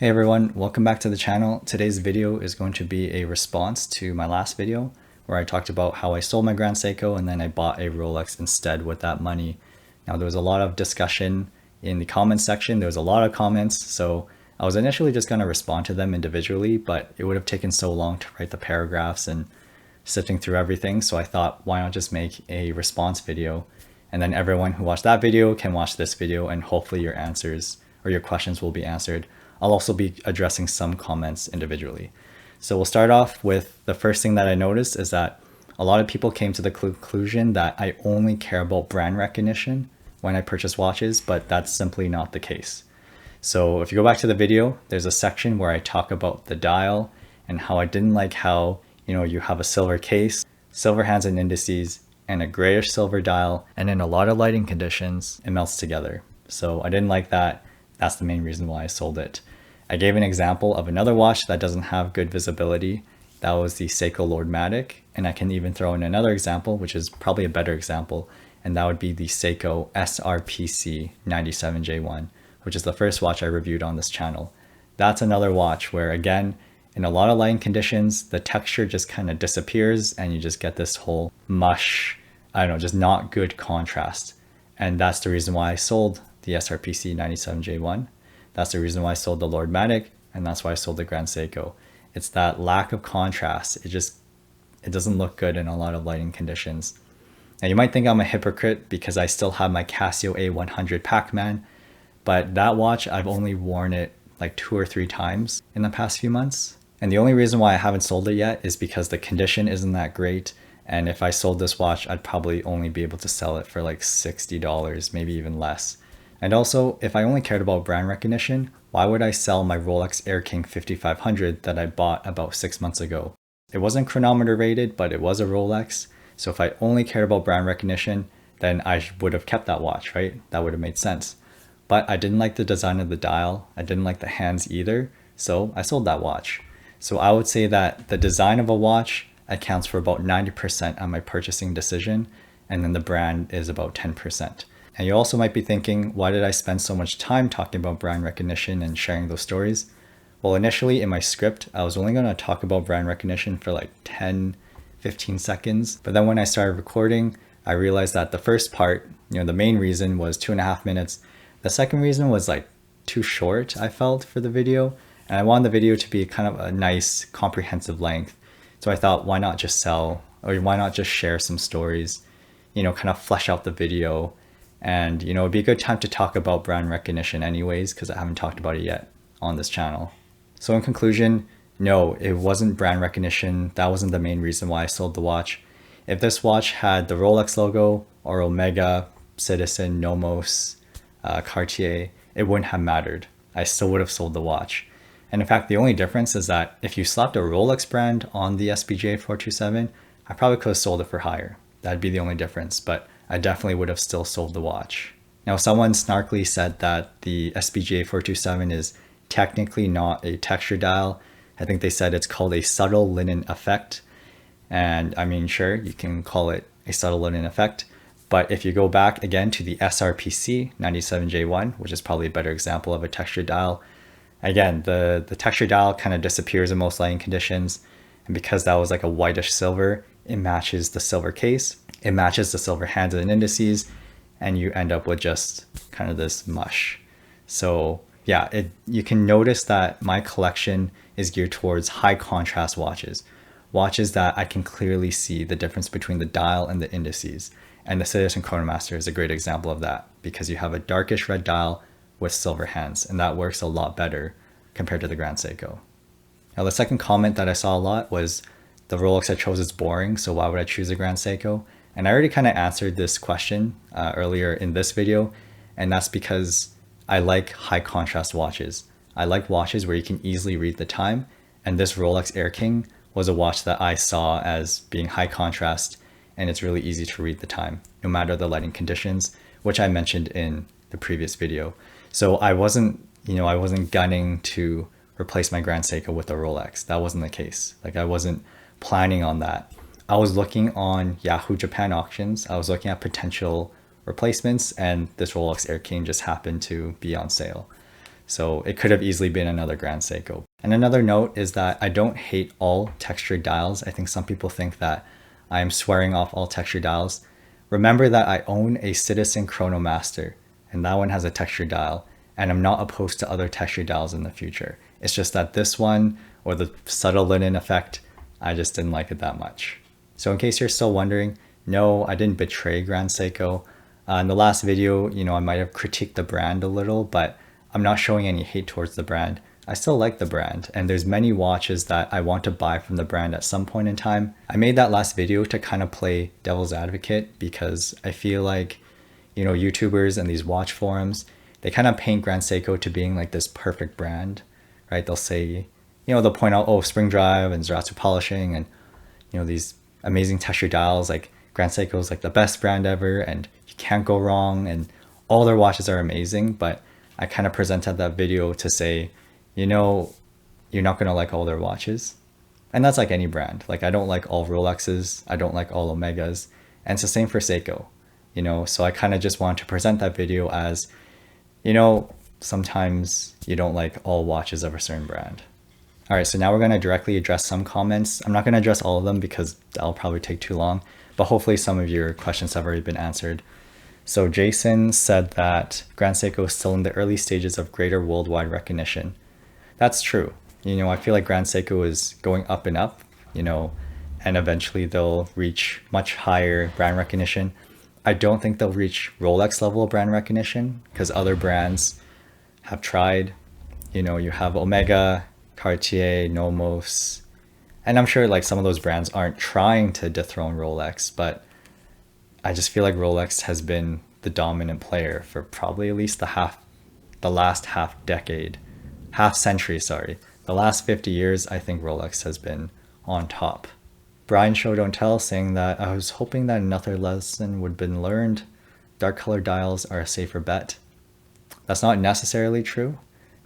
Hey everyone, welcome back to the channel. Today's video is going to be a response to my last video where I talked about how I sold my Grand Seiko and then I bought a Rolex instead with that money. Now there was a lot of discussion in the comments section. There was a lot of comments, so I was initially just going to respond to them individually, but it would have taken so long to write the paragraphs and sifting through everything. So I thought, why not just make a response video? And then everyone who watched that video can watch this video and hopefully your answers or your questions will be answered. I'll also be addressing some comments individually. So we'll start off with the first thing that I noticed is that a lot of people came to the conclusion that I only care about brand recognition when I purchase watches, but that's simply not the case. So if you go back to the video, there's a section where I talk about the dial and how I didn't like how, you have a silver case, silver hands and indices, and a grayish silver dial, and in a lot of lighting conditions, it melts together. So I didn't like that. That's the main reason why I sold it. I gave an example of another watch that doesn't have good visibility. That was the Seiko Lordmatic. And I can even throw in another example, which is probably a better example. And that would be the Seiko SRPC 97J1, which is the first watch I reviewed on this channel. That's another watch where, again, in a lot of lighting conditions, the texture just kind of disappears and you just get this whole mush, just not good contrast. And that's the reason why I sold the SRPC 97J1. That's the reason why I sold the Lordmatic, and that's why I sold the Grand Seiko. It's that lack of contrast. It doesn't look good in a lot of lighting conditions. Now you might think I'm a hypocrite because I still have my Casio A100 Pac-Man, but that watch, I've only worn it like 2 or 3 times in the past few months. And the only reason why I haven't sold it yet is because the condition isn't that great. And if I sold this watch, I'd probably only be able to sell it for like $60, maybe even less. And also, if I only cared about brand recognition, why would I sell my Rolex Air King 5500 that I bought about 6 months ago? It wasn't chronometer rated, but it was a Rolex. So if I only cared about brand recognition, then I would have kept that watch, right? That would have made sense. But I didn't like the design of the dial. I didn't like the hands either. So I sold that watch. So I would say that the design of a watch accounts for about 90% on my purchasing decision. And then the brand is about 10%. And you also might be thinking, why did I spend so much time talking about brand recognition and sharing those stories? Well, initially in my script, I was only going to talk about brand recognition for like 10, 15 seconds. But then when I started recording, I realized that the first part, the main reason was 2.5 minutes. The second reason was like too short, I felt, for the video. And I wanted the video to be kind of a nice, comprehensive length. So I thought, why not just why not just share some stories, kind of flesh out the video. And, it'd be a good time to talk about brand recognition anyways, because I haven't talked about it yet on this channel. So in conclusion, no, it wasn't brand recognition. That wasn't the main reason why I sold the watch. If this watch had the Rolex logo or Omega, Citizen, Nomos, Cartier, it wouldn't have mattered. I still would have sold the watch. And in fact, the only difference is that if you slapped a Rolex brand on the SBJ427, I probably could have sold it for higher. That'd be the only difference, but I definitely would have still sold the watch. Now, someone snarkily said that the SBJ427 is technically not a texture dial. I think they said it's called a subtle linen effect. And I mean, sure, you can call it a subtle linen effect. But if you go back again to the SRPC 97J1, which is probably a better example of a texture dial, again, the texture dial kind of disappears in most lighting conditions. And because that was like a whitish silver, it matches the silver case. It matches the silver hands and indices, and you end up with just kind of this mush. So yeah, you can notice that my collection is geared towards high contrast watches that I can clearly see the difference between the dial and the indices. And the Citizen Chronomaster is a great example of that because you have a darkish red dial with silver hands, and that works a lot better compared to the Grand Seiko. Now, the second comment that I saw a lot was the Rolex I chose is boring, so why would I choose a Grand Seiko? And I already kind of answered this question earlier in this video, and that's because I like high contrast watches. I like watches where you can easily read the time, and this Rolex Air King was a watch that I saw as being high contrast, and it's really easy to read the time, no matter the lighting conditions, which I mentioned in the previous video. So I wasn't gunning to replace my Grand Seiko with a Rolex. That wasn't the case. Like, I wasn't planning on that. I was looking on Yahoo Japan auctions. I was looking at potential replacements, and this Rolex Air King just happened to be on sale. So it could have easily been another Grand Seiko. And another note is that I don't hate all textured dials. I think some people think that I am swearing off all textured dials. Remember that I own a Citizen Chronomaster, and that one has a textured dial, and I'm not opposed to other textured dials in the future. It's just that this one, or the subtle linen effect, I just didn't like it that much. So in case you're still wondering, no, I didn't betray Grand Seiko. In the last video, I might have critiqued the brand a little, but I'm not showing any hate towards the brand. I still like the brand, and there's many watches that I want to buy from the brand at some point in time. I made that last video to kind of play devil's advocate because I feel like, YouTubers and these watch forums, they kind of paint Grand Seiko to being like this perfect brand, right? They'll say, they'll point out, oh, spring drive and Zaratsu polishing and, these amazing texture dials, like Grand Seiko is like the best brand ever and you can't go wrong and all their watches are amazing. But I kind of presented that video to say, you're not going to like all their watches. And that's like any brand. Like I don't like all Rolexes. I don't like all Omegas. And it's the same for Seiko, so I kind of just want to present that video as, sometimes you don't like all watches of a certain brand. All right, so now we're going to directly address some comments. I'm not going to address all of them because that'll probably take too long, but hopefully some of your questions have already been answered. So Jason said that Grand Seiko is still in the early stages of greater worldwide recognition. That's true. I feel like Grand Seiko is going up and up, and eventually they'll reach much higher brand recognition. I don't think they'll reach Rolex level of brand recognition because other brands have tried. You have Omega, Cartier, Nomos, and I'm sure like some of those brands aren't trying to dethrone Rolex, but I just feel like Rolex has been the dominant player for probably at least the last half century. The last 50 years, I think Rolex has been on top. Brian Show Don't Tell saying that I was hoping that another lesson would have been learned. Dark color dials are a safer bet. That's not necessarily true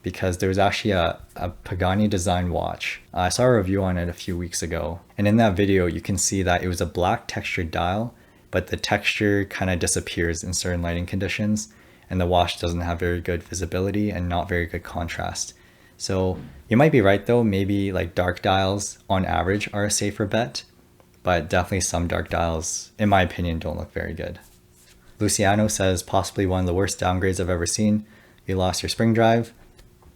because there was actually a Pagani Design watch. I saw a review on it a few weeks ago. And in that video, you can see that it was a black textured dial, but the texture kind of disappears in certain lighting conditions. And the watch doesn't have very good visibility and not very good contrast. So you might be right though, maybe like dark dials on average are a safer bet, but definitely some dark dials, in my opinion, don't look very good. Luciano says possibly one of the worst downgrades I've ever seen. You lost your spring drive.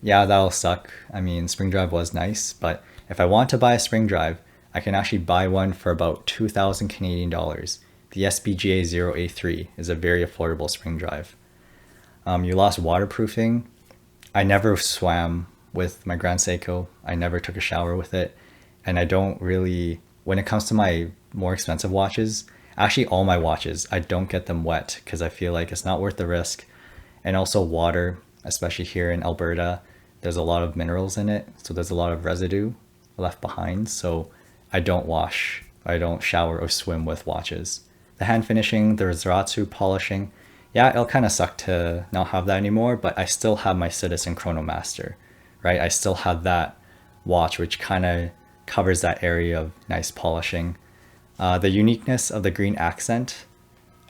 Yeah, that'll suck. I mean, spring drive was nice, but if I want to buy a spring drive, I can actually buy one for about 2,000 Canadian dollars. The SBGA 0A3 is a very affordable spring drive. You lost waterproofing. I never swam with my Grand Seiko. I never took a shower with it. And I don't really, when it comes to my more expensive watches, actually all my watches, I don't get them wet because I feel like it's not worth the risk. And also water, especially here in Alberta, there's a lot of minerals in it. So there's a lot of residue left behind. So I don't wash, I don't shower or swim with watches. The hand finishing, the Zaratsu polishing, yeah, it'll kind of suck to not have that anymore, but I still have my Citizen Chronomaster, right? I still have that watch, which kind of covers that area of nice polishing. The uniqueness of the green accent.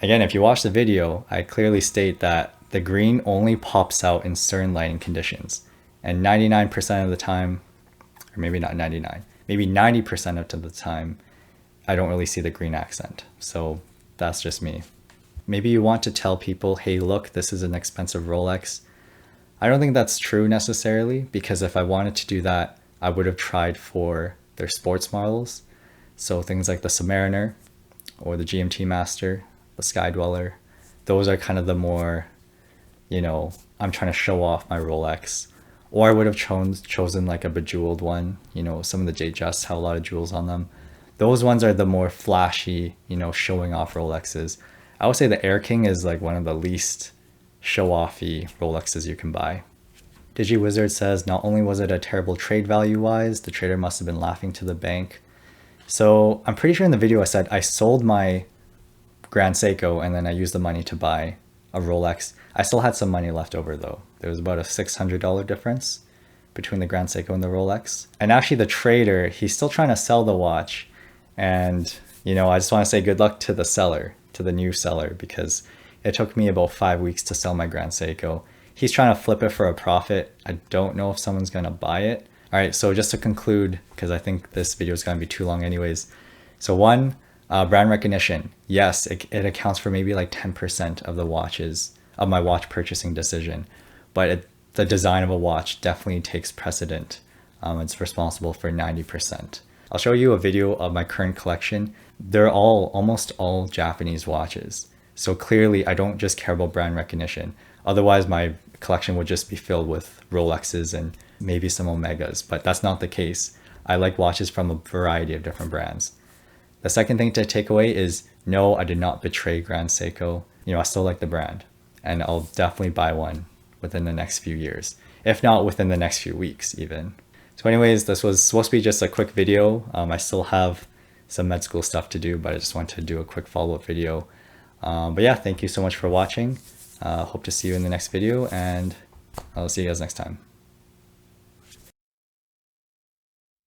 Again, if you watch the video, I clearly state that the green only pops out in certain lighting conditions. And 99% of the time, or maybe not 99, maybe 90% of the time, I don't really see the green accent. So that's just me. Maybe you want to tell people, hey, look, this is an expensive Rolex. I don't think that's true necessarily, because if I wanted to do that, I would have tried for their sports models. So things like the Submariner or the GMT Master, the Sky Dweller, those are kind of the more, I'm trying to show off my Rolex. Or I would have chosen like a bejeweled one. Some of the J-Just have a lot of jewels on them. Those ones are the more flashy, showing off Rolexes. I would say the Air King is like one of the least show-offy Rolexes you can buy. DigiWizard says, not only was it a terrible trade value-wise, the trader must have been laughing to the bank. So I'm pretty sure in the video I said I sold my Grand Seiko and then I used the money to buy a Rolex. I still had some money left over though. There was about a $600 difference between the Grand Seiko and the Rolex. And actually the trader, he's still trying to sell the watch. And, I just want to say good luck to the seller, to the new seller, because it took me about 5 weeks to sell my Grand Seiko. he's trying to flip it for a profit. I don't know if someone's gonna buy it. All right, so just to conclude, because I think this video is gonna be too long anyways. So one, brand recognition. Yes, it accounts for maybe like 10% of the watches, of my watch purchasing decision, but the design of a watch definitely takes precedent. It's responsible for 90%. I'll show you a video of my current collection. They're almost all Japanese watches. So clearly I don't just care about brand recognition. Otherwise my collection would just be filled with Rolexes and maybe some Omegas, but that's not the case. I like watches from a variety of different brands. The second thing to take away is, no, I did not betray Grand Seiko. You know, I still like the brand, and I'll definitely buy one within the next few years, if not within the next few weeks even. So anyways, this was supposed to be just a quick video. I still have some med school stuff to do, but I just wanted to do a quick follow-up video. But yeah, thank you so much for watching. Hope to see you in the next video, and I'll see you guys next time.